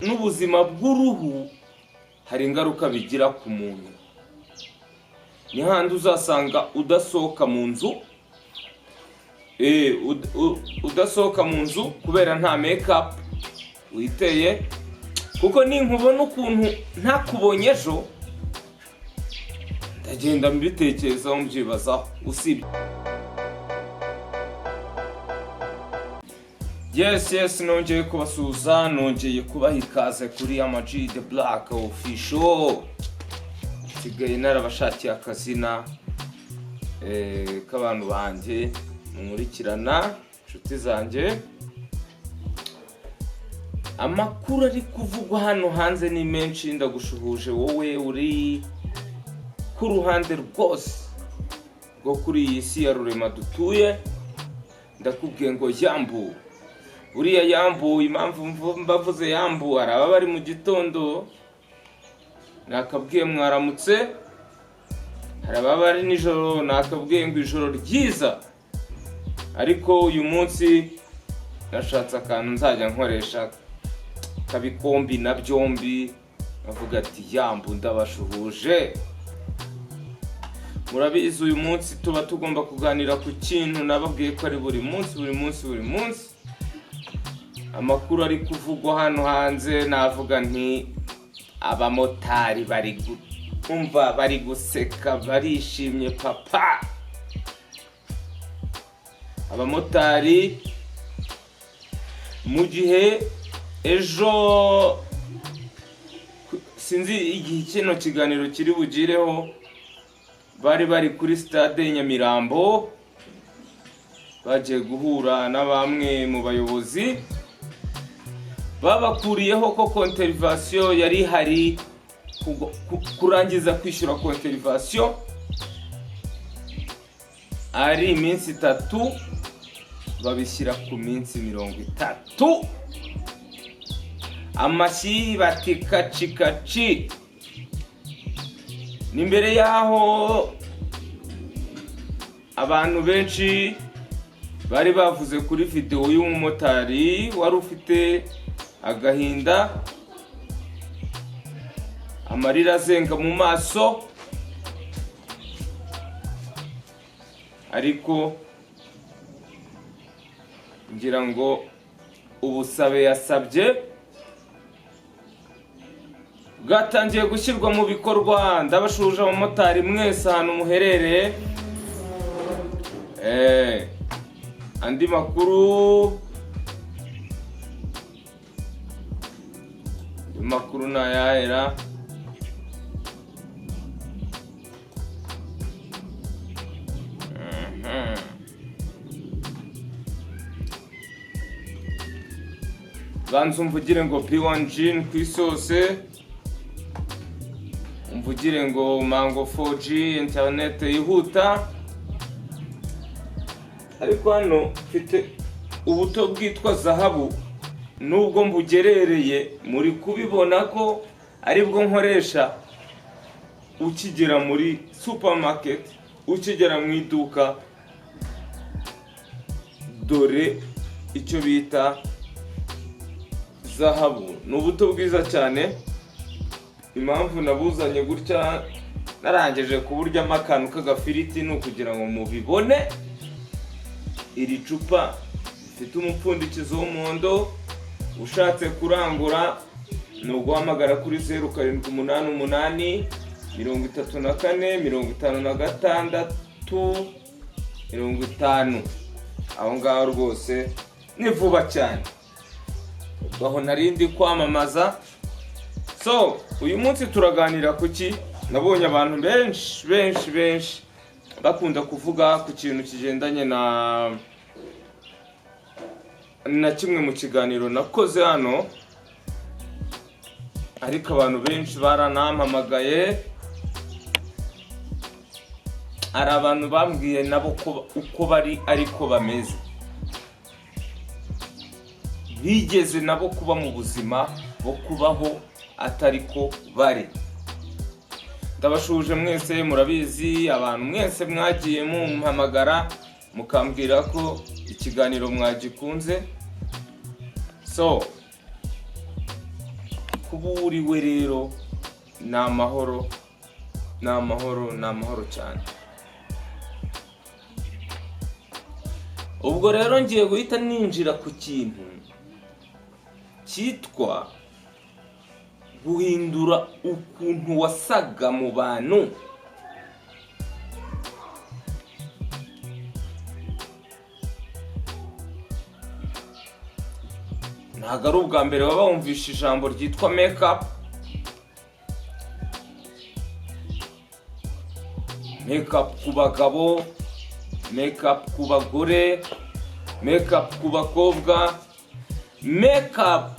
n'ubuzima bw'uruhu hari ingaruka bigira ku muntu. Ni handi uzasanga udasohoka mu nzu, udasohoka mu nzu kubera nta makeup witeye, kuko ninkubona ukuntu ntakubonye ejo ndagenda mbitekerezaho mbyibazaho. Usibye yes nongeye kubasuhuza, nongeye kubaha ikaze kuri AmaG the Black Official. Sigaye narabashakiye akazina k'abantu banjye munkurikirana, inshuti zanjye. Amakuru ari kuvugwa hano hanze ni menshi, ndagushuhuje wowe uri ku ruhande rwose rwo kuri iyi si ya rurema dutuye. Ndakubwiye ngo yambu, uriya yambu, impamvu mbavuze yambu, hari ababa bari mu gitondo nakabwiye mwaramutse, hari ababa bari nijoro nakabwiye ngo ijoro ryiza. Ariko uyu munsi nashatse akantu nzajya nkoresha kabikombi na byombi, bavuga ati yambu ndabashuhuje. Murabizi uyu munsi tuba tugomba kuganira ku kintu nababwiye ko ari buri munsi. Amakuru ari kuvugwa hano hanze, navuga nti abamotari bari kumva, bari guseka, barishimye papa. Abamotari mu gihe ejo sinzi igihe kino kiganiro kiri bugireho, bari kuri stade Nyamirambo, bagiye guhura na bamwe mu bayobozi, babakuriyeho ko konterivasiyo yari hari kurangiza kwishyura konterivasiyo ari iminsi 3, babishyira ku minsi 30. Amashyi bati kaci. Nimbere yaho abantu benshi bari bavuze kuri video y'umumotari wari ufite agahinda, amarira azenga mu maso, ariko ngira ngo ubusabe yasabye bwatangiye gushyirwa mu bikorwa. Ndabashuje abamotari mwese ahantu muherereye. Andi makuru nayahera. Banza umvugire ngo P1G ku isose, umvugire ngo mango 4G internet yihuta. Ariko hano mfite ubuto bwitwa zahabu, nubwo mbugerereye muri kubibona ko aribwo nkoresha ukigera muri supermarket, ukigera mu iduka. Dore icyo bita zahabu, ni ubuto bwiza cyane. Impamvu nabuzanye gutya narangije kuburyamo akantu k'agafiriti ni ukugira ngo mubibone. Iri cupa rifite umupfundikizo w'umuhondo. Ushatse kurangura ni uguhamagara kuri 0788 34 56 50. Aho ngaho rwose ni vuba cyane. Baho narindi kwamamaza. So uyu munsi turaganira kuki. Nabonye abantu benshi bakunda kuvuga ku kintu kigendanye na kimwe mu kiganiro nakoze hano, ariko abantu benshi baranampamagaye. Ari abantu bambwiye nabo uko bari ariko bameze, bigeze nabo kuba mu buzima bo kubaho atariko bari. Ndabashuje mwese, murabizi abantu mwese mwagiye mumpamagara mukambwira ko ikiganiro mwagikunze. So kuba uri we rero ni amahoro cyane. Ubwo rero ngiye guhita ninjira ku kintu cyitwa guhindura ukuntu wasaga mu bantu. Ntabwo ari ubwa mbere baba bumvisha ijambo ryitwa makeup. Makeup ku bagabo, makeup ku bagore, makeup ku bakobwa. Makeup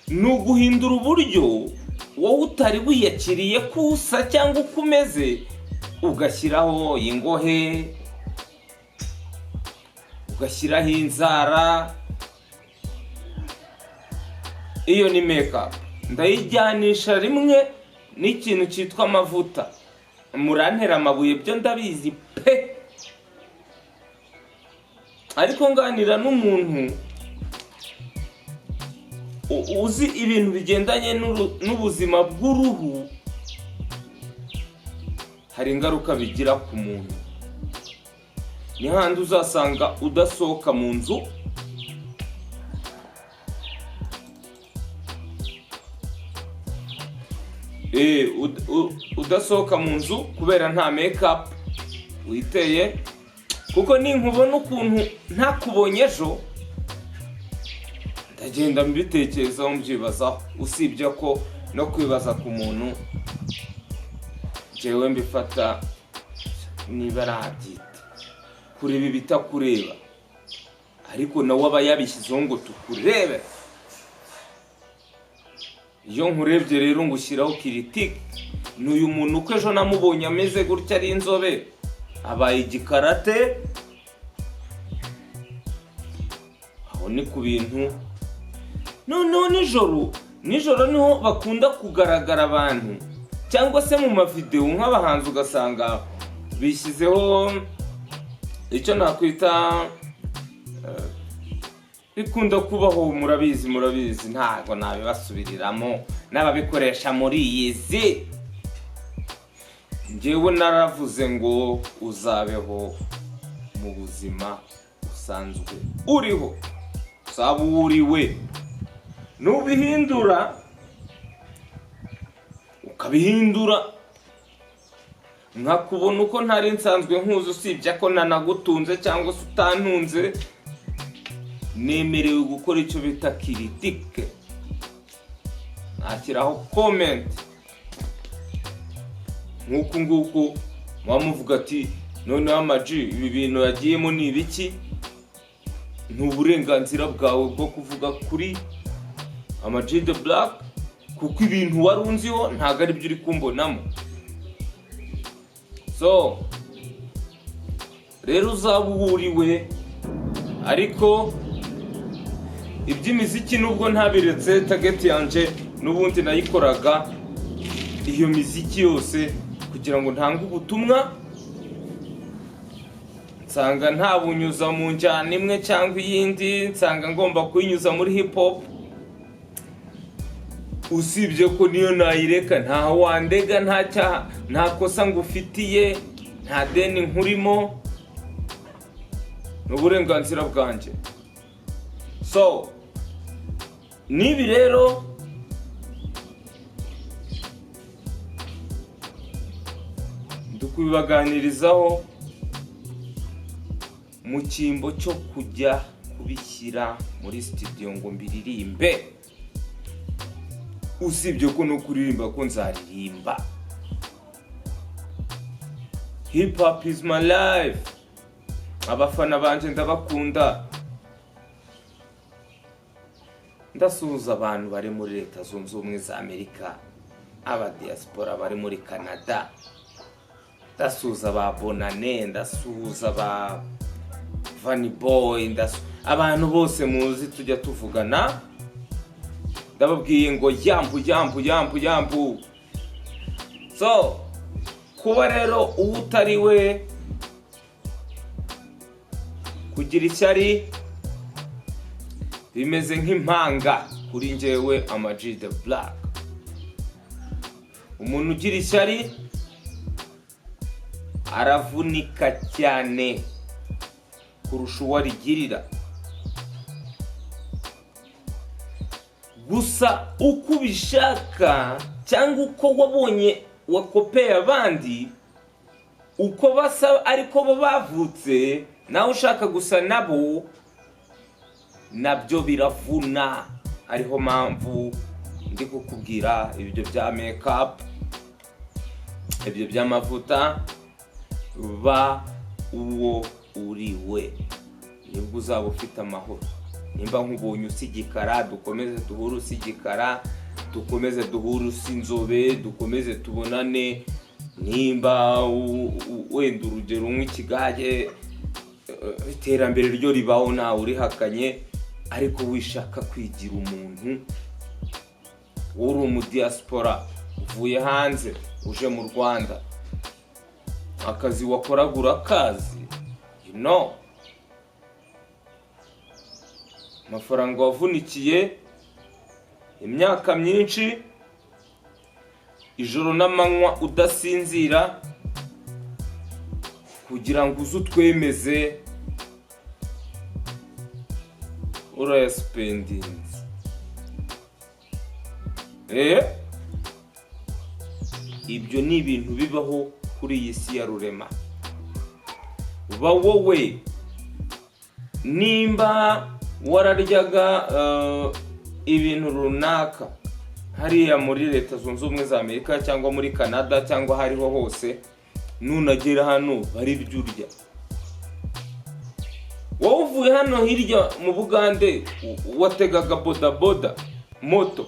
ni uguhindura uburyo wowe utari wiyakiriye kusa cyangwa uko umeze, ugashyiraho ingohe, ugashyiraho inzara. Iyo ni makeup. Ndayijyanisha rimwe n'ikintu cyitwa amavuta. Murantera amabuye byo ndabizi pe, ariko nganira n'umuntu uzi ibintu bigendanye n'ubuzima bw'uruhu, hari ingaruka bigira ku muntu. Ni handi uzasanga udasohoka mu nzu, udasohoka mu nzu kubera nta makeup witeye. Kuko ninkubona ukuntu ntakubonye ejo, ndagenda mbitekerezaho mbyibazaho. Usibye ko no kwibaza ku muntu jewe mbifata niba arabyita kureba ibitakureba, ariko nawe aba yabishyizeho ngo tukurebe. Iyo nkurebye rero ngushyiraho critique, n'uyu muntu uko ejo namubonye ameze gutya ari inzobe, abaye igikarate. Aho ni ku bintu. Noneho nijoro niho bakunda kugaragara abantu, cyangwa se mu mavideo nk'abahanzi ugasanga bishyizeho icyo nakwita bikunda kubaho. Murabizi ntago nabibasubiriramo, n'ababikoresha muri izi. Njyewe naravuze ngo uzabeho mu buzima usanzwe uriho, usaba uriwe. Nubihindura ukabihindura nkakubona uko ntari nsanzwe nkuzi, usibye ko nanagutunze cyangwa se utantunze, nemerewe gukora icyo bita critique. Nashyiraho comment nk'uku nguku, wamuvuga ati noneho AmaG ibi bintu yagiyemo ni ibiki. Ni uburenganzira bwawe bwo kuvuga kuri AmaG the Black, kuko ibintu warunziho ntago ari byo uri kumbonamo. So rero uzabuhuriwe, ariko iby'imiziki nubwo ntabiretse, target yanje n'ubundi nayikoraga iyo miziki yose kugira ngo ntange ubutumwa. Nsanga ntabunyuza mu njyana imwe cyangwa iyindi, nsanga ngomba kuyinyuza muri hip hop. Usibye ko niyo nayireka nta wandega, nta kosa ngufitiye, nta deni nkurimo, n'uburenganzira bwanjye. So nibi rero ndukubibaganirizaho mu cyimbo cyo kujya kubishyira muri studio ngo mbiririmbe. Usibye ko no kuririmba ko nzaririmba. Hip hop is my life. Abafana banje ndabakunda. Ndasuhuza abantu bari muri Leta Zunze Ubumwe za Amerika, aba diaspora bari muri Canada, ndasuhuza ba Bonane, ndasuhuza ba Vanny Boy, abantu bose muzi tujya tuvugana. Ndababwiye ngo yambu. So kuba rero utari we kugira ishyari bimeze nk'impanga kuri njyewe AmaG the Black. Umuntu ugira ishyari aravunika cyane kurusha uwo arigirira. Gusa uko ubishaka cyangwa uko wabonye wakopeye abandi, uko basa ariko bo bavutse, nawe ushaka gusa nabo, nabyo biravuna. Ariho mpamvu ndi kukubwira ibyo bya makeup, ibyo by'amavuta, ba uwo uriwe nibwo uzaba ufite amahoro. Nimba nkubonye usigikara, dukomeze duhure usigikara, dukomeze duhure usinzobe, dukomeze tubonane. Nimba wenda urugero nk'ikigage, iterambere ryo ribaho nawe urihakanye, ariko wishaka kwigira umuntu, uri mu diaspora, uvuye hanze uje mu Rwanda, akazi wakoragura akazi, amafaranga wavunikiye imyaka myinshi, ijoro n'amanywa udasinzira, kugira ngo uze utwemeze, urayasipendinze. Ibyo ni ibintu bibaho kuri iyi si ya rurema. Uba wowe nimba wararyaga ibintu runaka hariya muri Leta Zunze Ubumwe za Amerika cyangwa muri Canada cyangwa hariho hose, nunagera hano bari byurya. Wowe uvuye hano hirya mu Bugande wategaga bodaboda, moto,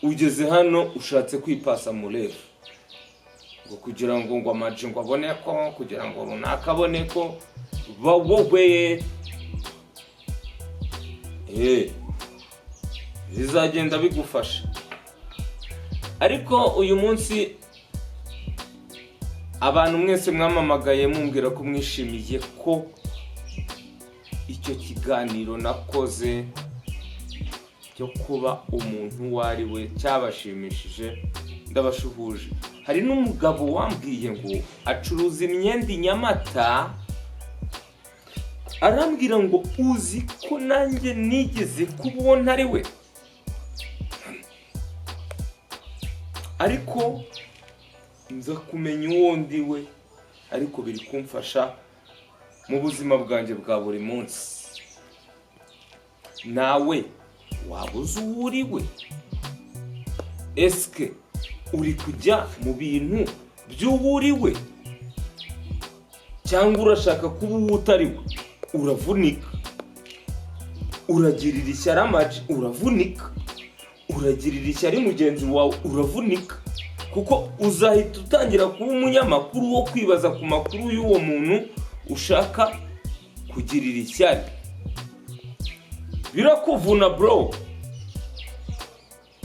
ugeze hano ushatse kwipasa murefu ngo kugira ngo AmaG ngo abone ko, kugira ngo runaka abone ko, wowe bizagenda bigufasha. Ariko uyu munsi abantu mwese mwamamagaye mumbwira ko mwishimiye ko icyo kiganiro nakoze cyo kuba umuntu wari we cyabashimishije, ndabashuhuje. Hari n'umugabo wambwiye ngo acuruza imyenda Nyamata, arambwira ngo uzi ko nanjye nigeze kubona ari we, ariko nza kumenya uwo ndi we, ariko biri kumfasha mu buzima bwanjye bwa buri munsi. Nawe wabuze uwo uri we? Eske uri kujya mu bintu by'uwo uri we, cyangwa urashaka kuba uwo utari we? Uravunika, uragirira ishyari AmaG, uravunika, uragirira ishyari mugenzi wawe, uravunika, kuko uzahita utangira kuba umunyamakuru wo kwibaza ku makuru y'uwo muntu ushaka kugirira ishyari. Birakuvuna bro.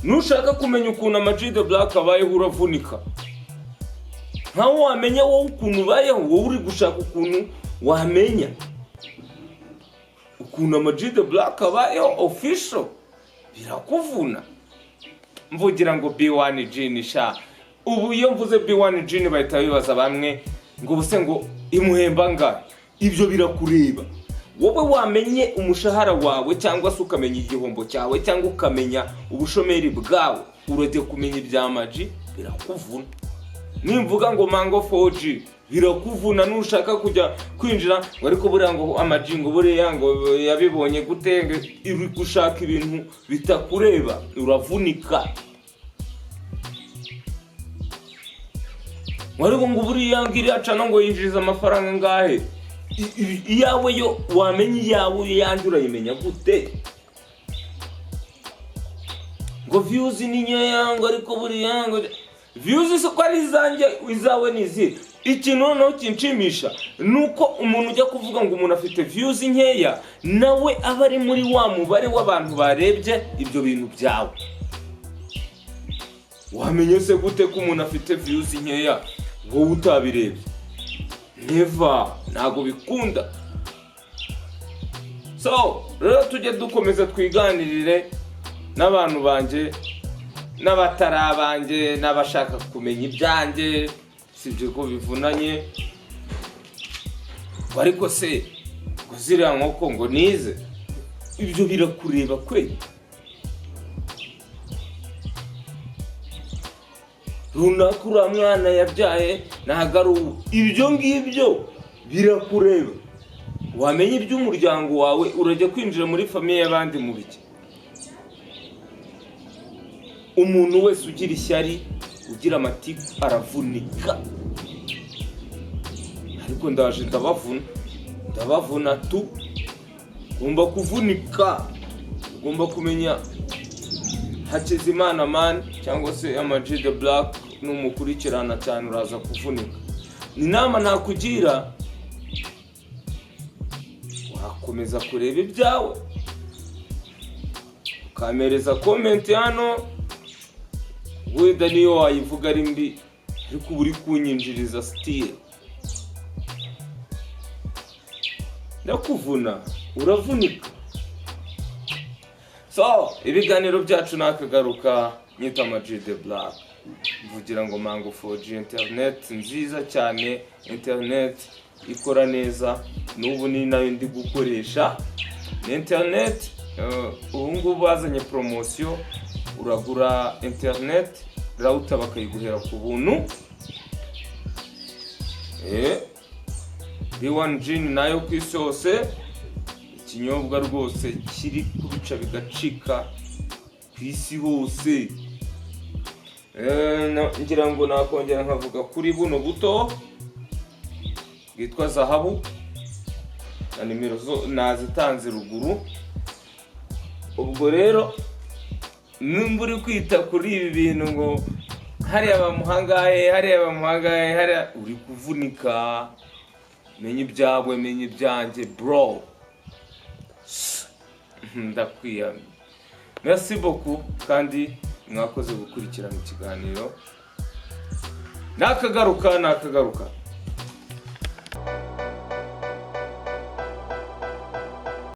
Nushaka kumenya ukuntu AmaG the Black abayeho, uravunika. Nkaho wamenya wowe ukuntu ubayeho, wowe uri gushaka ukuntu wamenya ukuntu AmaG the Black abayeho official, birakuvuna. Mvugira ngo B1G nisha. Ubu iyo mvuze B1G bahita bibaza bamwe ngo buse ngo imuhemba ngahe. Ibyo birakureba. Wowe wamenye umushahara wawe, cyangwa se ukamenya igihombo cyawe, cyangwa ukamenya ubushomeri bwawe, urode kumenya ibya AmaG, birakuvuna. Nimvuga ngo mango 4G, birakuvuna. Nushaka kujya kwinjira ngo ariko buriya ngo AmaG ngo buriya ngo yabibonye gutenge, iri gushaka ibintu bitakureba, uravunika. Wariko ngo buriya ngiri acana ngo yinjiriza amafaranga ngahe. Iyawe yo wamenye iyawe yanjye urayimenya gute? Ngo views ni nyeya, ngo ariko buriya ngo views so kwari izanjye, izawe nizi. Ikintu no kinshimisha nuko umuntu ujya kuvuga ngo umuntu afite views nkeya, nawe aba ari muri wa mubare w'abantu barebye ibyo bintu byawe. Wamenye se gute ko umuntu afite views nkeya wowe utabirebye? Never, ntago bikunda. So rero tujye dukomeza twiganirire n'abantu banje n'abatarabanje n'abashaka kumenya ibyanjye, sibyo ko bivunanye. Ariko se ngo ziriya nkoko ngo nize, ibyo birakureba kwe? Runaka uriya mwana yabyaye nahagaru, ibyo ngibyo birakureba. Wamenye iby'umuryango wawe, urajya kwinjira muri famiye y'abandi mu biki? Umuntu wese ugira ishyari, ugira amatiku aravunika. Ariko ndaje ndabavuna tu. Ugomba kuvunika, ugomba kumenya Hakizimana man cyangwa se AmaG the Black n'umukurikirana cyane uraza kuvunika. Ni nama nakugira, wakomeza kureba ibyawe, ukamereza comment hano, wenda niyo wayivuga ari mbi ariko uri kunyinjiriza still. Ndakuvuna, uravunika. So ibiganiro byacu nakagaruka, nyita AmaG the Black, mvugira ngo mango 4G internet nziza cyane, internet ikora neza. N'ubu ni nayo ndi gukoresha internet. Ubu ngubu bazanye promotion, uragura internet router bakayiguhera ku buntu. B1G nayo kwisose, ikinyobwa rwose kiri kubica bigacika kwisi hose. Ngira ngo nakongera nkavuga kuri buno buto bwitwa Zahabu, na nimero zo nazitanze ruguru. Ubwo rero nimba uri kwita kuri ibi bintu ngo hariya bamuhangaye, hariya uri kuvunika. Menya ibyawe, menya ibyanjye bro. Ndakwiyamye. Merci beaucoup kandi mwakoze gukurikirana ikiganiro. Nakagaruka.